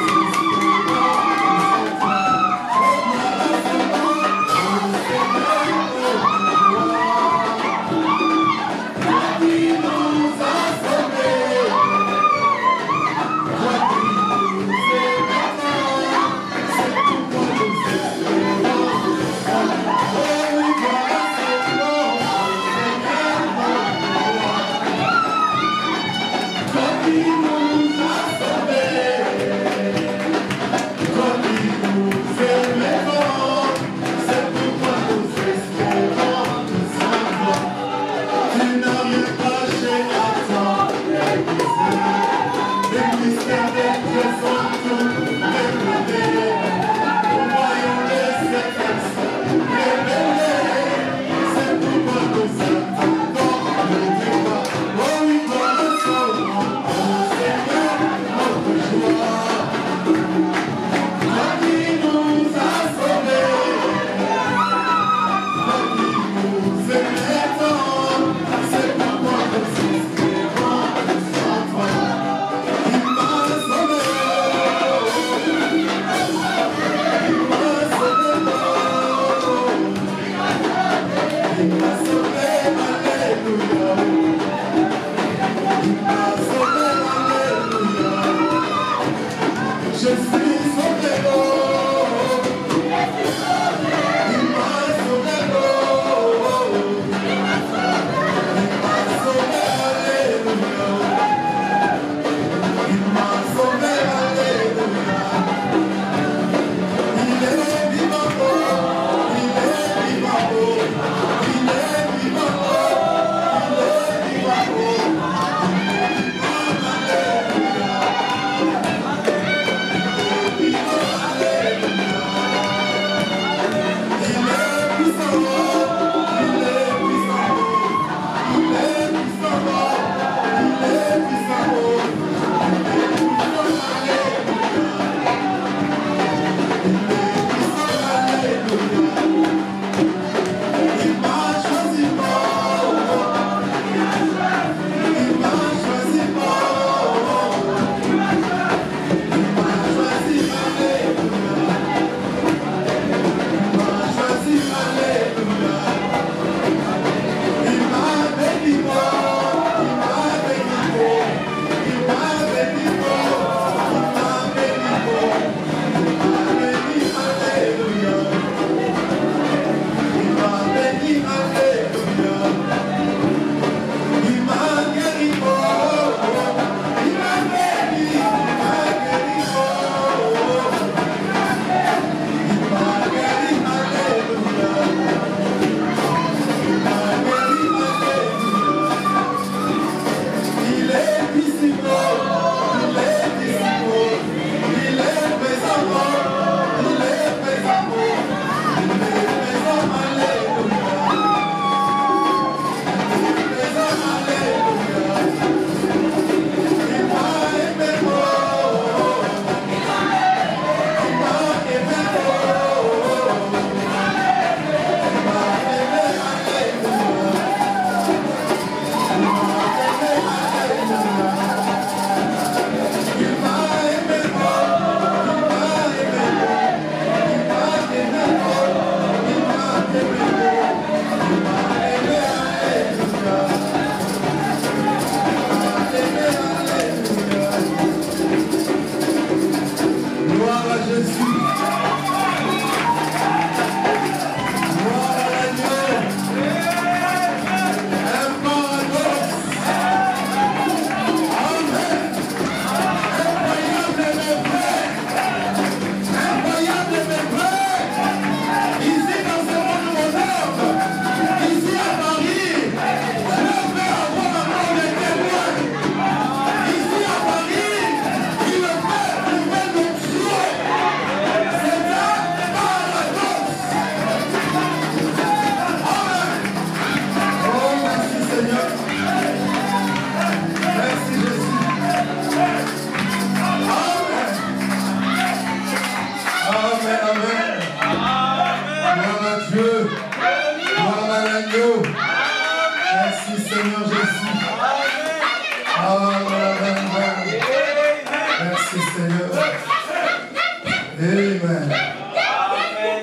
Amen.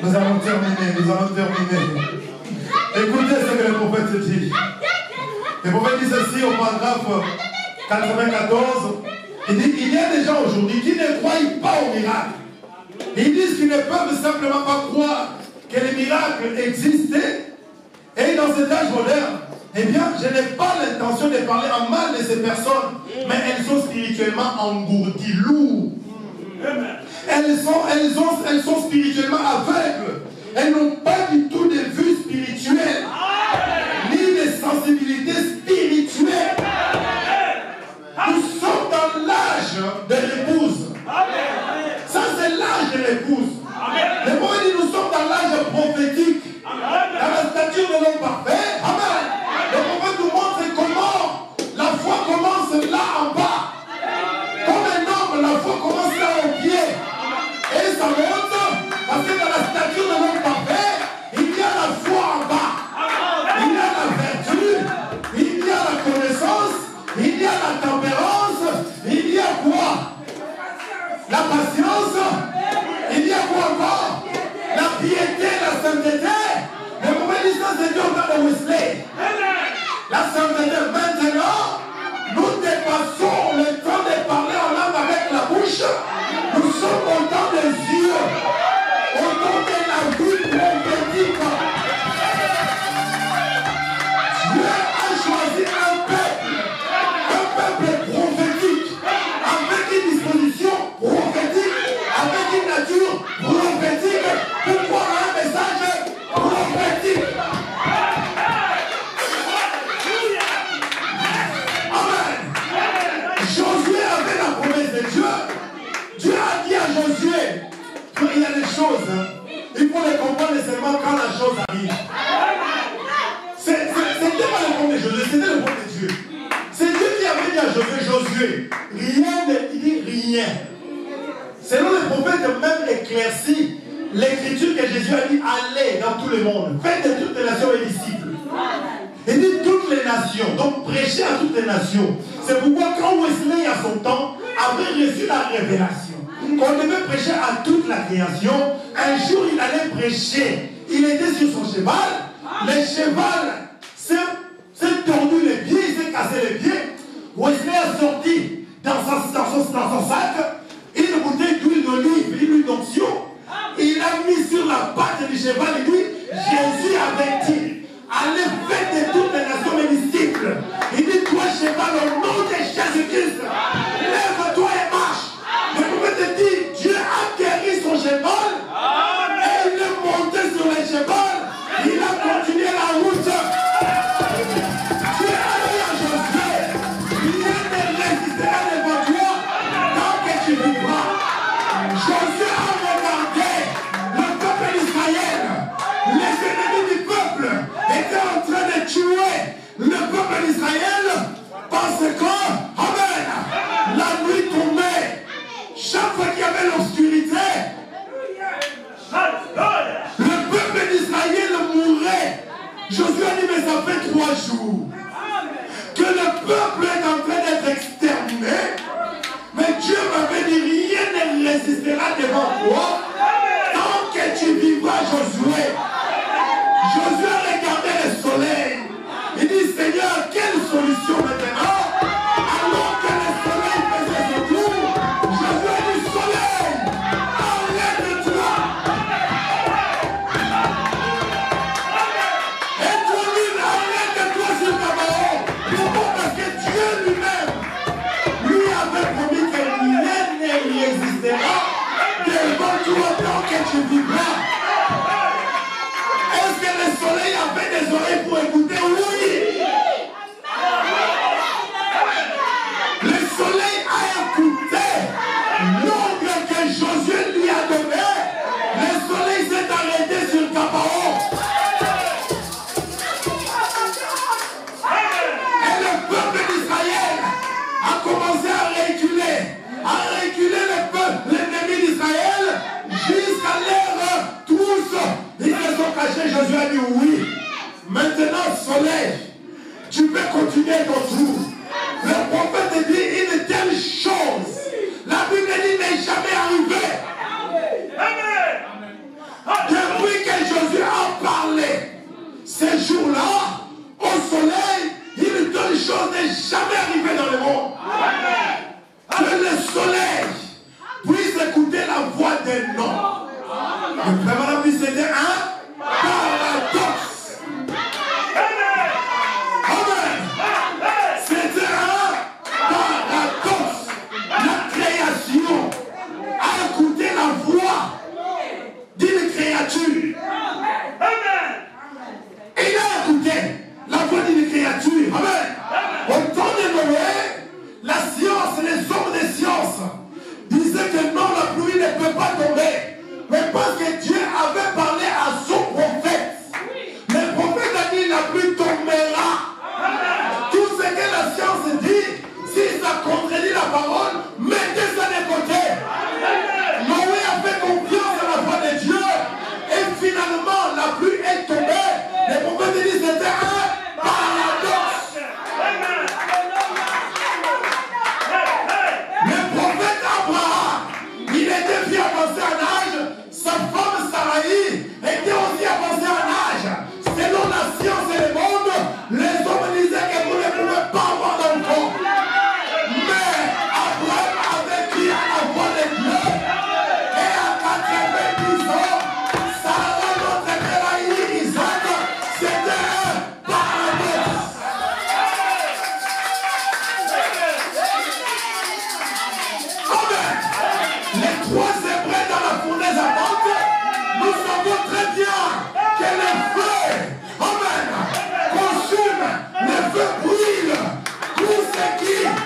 Nous allons terminer. Écoutez ce que le prophète dit. Le prophète dit ceci au paragraphe 94. Il dit, il y a des gens aujourd'hui qui ne croient pas au miracle. Ils disent qu'ils ne peuvent simplement pas croire que les miracles existaient. Et dans cet âge moderne, eh bien, je n'ai pas l'intention de parler en mal de ces personnes, mais elles sont spirituellement engourdies, lourdes. Elles sont spirituellement aveugles. Elles n'ont pas du tout de vue spirituelle, ni de sensibilité spirituelle. Nous sommes dans l'âge de l'épouse. Ça, c'est l'âge de l'épouse. Le mot dit nous sommes dans l'âge prophétique. Dans la stature de l'homme parfait. Amen. Le prophète nous montre comment la foi commence là en bas. Comme un homme, la foi commence là au pied. Et ça monte parce que dans la stature de l'homme parfait, il y a la foi en bas. Il y a la vertu, il y a la connaissance, il y a la tempérance, il y a quoi? La patience, il y a quoi encore? La piété, la sainteté. Le mauvais distance c'est Dieu au temps de Wesley. La sainteté, maintenant, nous dépassons le temps de parler en langue avec la bouche. Nous sommes au temps des yeux, au temps de la vie prophétique. Dieu a choisi un peuple prophétique, avec une disposition prophétique, avec une nature prophétique, pour voir un message prophétique. Amen. Josué avait la promesse de Dieu. Dieu a dit à Josué qu'il y a des choses, il faut les comprendre seulement quand la chose arrive. C'était pas le nom de Josué, c'était le nom de Dieu. C'est Dieu qui avait dit à Josué, il dit rien. Selon le prophète, même éclairci l'écriture que Jésus a dit, allez dans tout le monde, faites de toutes les nations mes disciples. Il dit toutes les nations, donc prêchez à toutes les nations. C'est pourquoi quand Wesley à son temps avait reçu la révélation qu'on devait prêcher à toute la création, un jour il allait prêcher. Il était sur son cheval, le cheval s'est tordu les pieds, il s'est cassé les pieds. Wesley a sorti dans son sac une bouteille d'huile d'olive, une huile d'onction. Il a mis sur la patte du cheval et dit, Jésus avait dit, allez faire de toutes les nations mes disciples. Il dit, toi cheval, au nom de Jésus-Christ, lève-toi et marche. Le prophète dit, Dieu a guéri son cheval et il est monté sur le cheval. Il a continué la route. Dieu a dit à Josué, rien ne résistera devant toi tant que tu vivras. Josué a regardé le peuple d'Israël. Les ennemis du peuple étaient en train de tuer le peuple d'Israël parce que, amen, la nuit tombait. Chaque fois qu'il y avait l'obscurité, le peuple d'Israël mourait. Josué a dit, mais ça fait 3 jours que le peuple est en train d'être exterminé. Mais Dieu m'avait dit, rien ne résistera devant toi tant que tu vivras, Josué. Josué a regardé le soleil. Il dit, Seigneur, quelle solution maintenant? Alors que le soleil faisait son tour, Josué a dit, soleil, arrête-toi. Et toi, lui, arrête-toi sur Gabaon. Pourquoi? Parce que Dieu lui-même lui avait promis que rien ne résistera devant toi tant que tu vivras. Est-ce que le soleil avait des oreilles pour écouter? Oui. Le soleil a écouté l'ordre que Josué lui a donné. Le soleil s'est arrêté sur Gabaon. Et le peuple d'Israël a commencé à reculer le peuple, l'ennemi d'Israël, jusqu'à leur tous. Ils se sont cachés. Josué a dit oui. Maintenant, soleil, tu peux continuer ton tour. Le prophète dit une telle chose. La Bible dit mais non. Le frère dit c'était un paradoxe. Amen. C'était un paradoxe. La création a écouté la voix d'une créature. Il a écouté la voix d'une créature. Amen. Au temps de Noé, la science, les hommes des sciences disaient que non, la pluie ne peut pas tomber. Mais parce que Dieu avait parlé à son prophète, le prophète a dit la pluie tombera. Tout ce que la science dit, si ça contredit la parole, mettez ça de côté. Noé a fait confiance à la voix de Dieu et finalement la pluie est tombée. Le prophète dit c'était un paradoxe. Le prophète Abraham, il était bien avancé en âge. Sa femme Sarai était aussi avancée en âge. Selon la science et le monde, les hommes disaient que vous ne pouvez pas avoir d'enfant. Mais Abraham avait dit à la voix de Dieu, et à 90 ans, Sarah, notre mère, a eu Isaac. C'était un paradoxe. Amen. Les trois Hébreux dans la fournaise ardente, nous savons très bien que le feu, amen, consume, le feu brûle tout ce qui est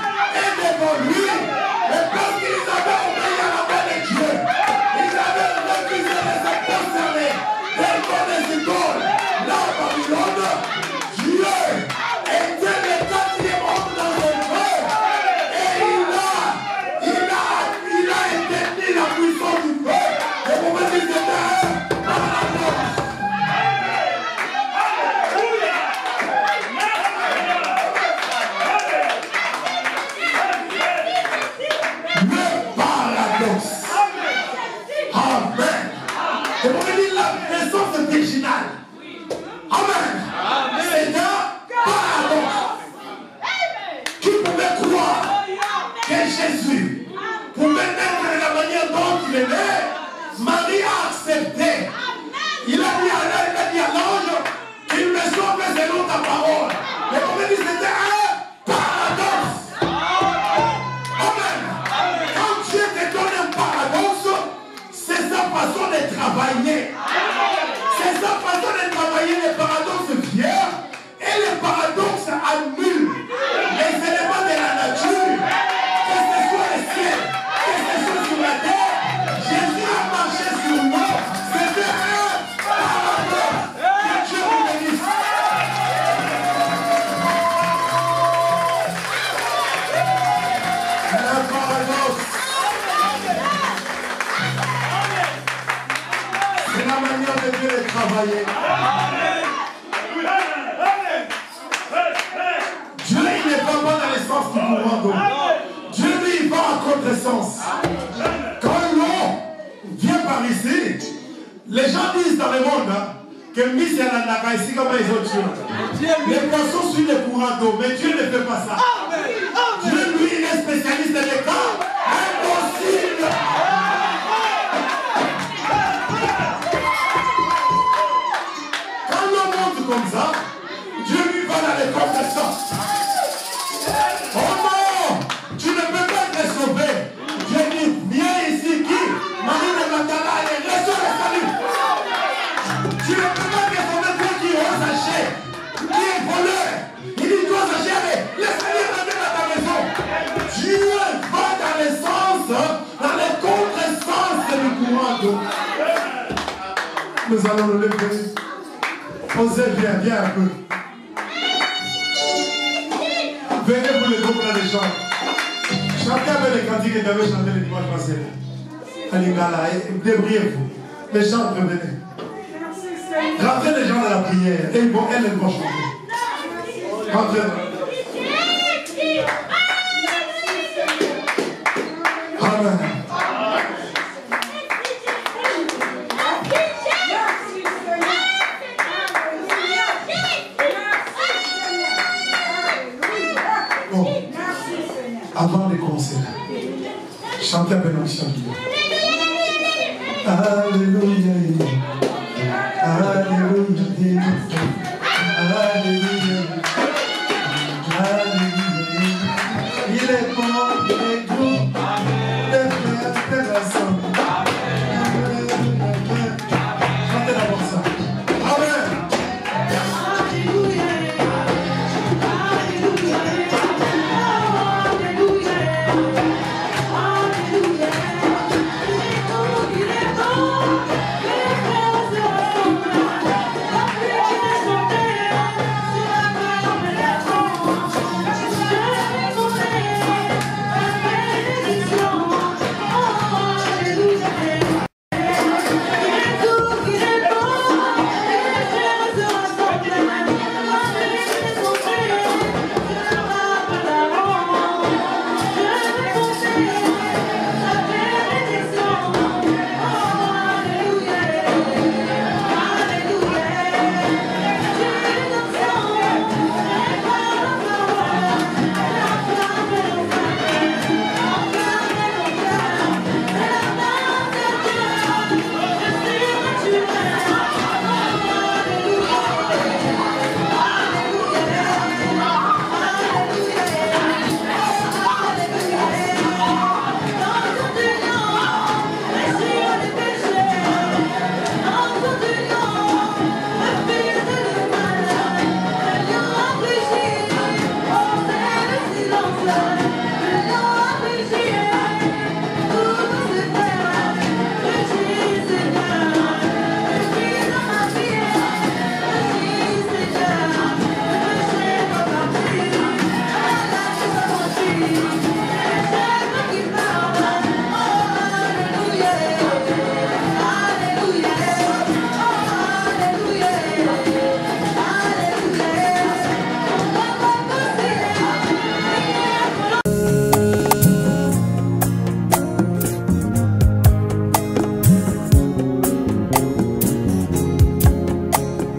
devant lui. Et parce qu'ils avaient obéi à la voix de Dieu, ils avaient refusé de se concerner devant les idoles. Là, à Babylone, Dieu était le quatrième homme dans le feu. Et il a éteint la puissance du feu. Et pour me dire que c'était un paradoxe. Le paradoxe. Amen. Et pour me dire la naissance originale. Amen. C'est un paradoxe. Qui pouvait croire que Jésus pouvait naître de la manière dont il est né? Marie a accepté. Il a dit à l'ange qu'il me sauve selon ta parole. Mais on me dit que c'était un paradoxe. Amen. Quand Dieu te donne un paradoxe, c'est sa façon de travailler. C'est sa façon de travailler. Les paradoxes viennent et les paradoxes annulent les éléments de la nature. Que ce soit le ciel, que ce soit sur la terre, Jésus a marché sur l'eau. C'était un paradoxe. Que Dieu vous bénisse. Un paradoxe. C'est la manière de Dieu de travailler. Dieu, il ne va pas dans le sens du courant d'eau. Dieu, lui, il va à contresens. Quand l'eau vient par ici, les gens disent dans le monde que Miss Yananaka ici, comme les autres choses. Les poissons suivent le courant d'eau, mais Dieu ne fait pas ça. Dieu, lui, il est spécialiste des cas impossibles. Quand l'eau monte comme ça, Dieu lui va dans les contresens. Oh non, tu ne peux pas te sauver. Dieu dit, viens ici, qui? Marie de Magdala, elle est reçoit le salut. Tu ne peux pas te sauver, toi qui es aux sachets, qui est voleur. Il dit, toi sachet, allez, laisse-moi rentrer dans ta maison. Dieu va dans les sens, dans les contresens du courant d'eau. Nous allons le lever. Osez, viens un peu. Venez vous les groupes là des gens. Chantez avec les cantiques que tu avais chanté le dimanche passé. Alingala, débrouillez-vous. Les gens, venez. Rentrez les gens dans la prière. Et elles vont chanter. Rentrez. Amen. Avant les concerts, chantez avec l'onction de Dieu. Alléluia. Alléluia. Alléluia. Alléluia. Il est bon, il est doux. Les frères, frères ensemble. Chantez d'abord ça. Amen.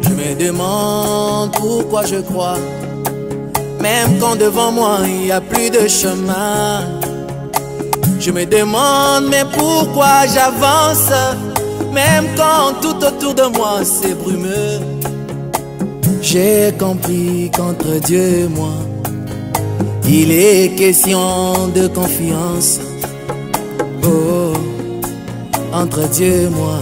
Je me demande pourquoi je crois, même quand devant moi il n'y a plus de chemin. Je me demande mais pourquoi j'avance, même quand tout autour de moi c'est brumeux. J'ai compris qu'entre Dieu et moi, il est question de confiance. Oh, entre Dieu et moi,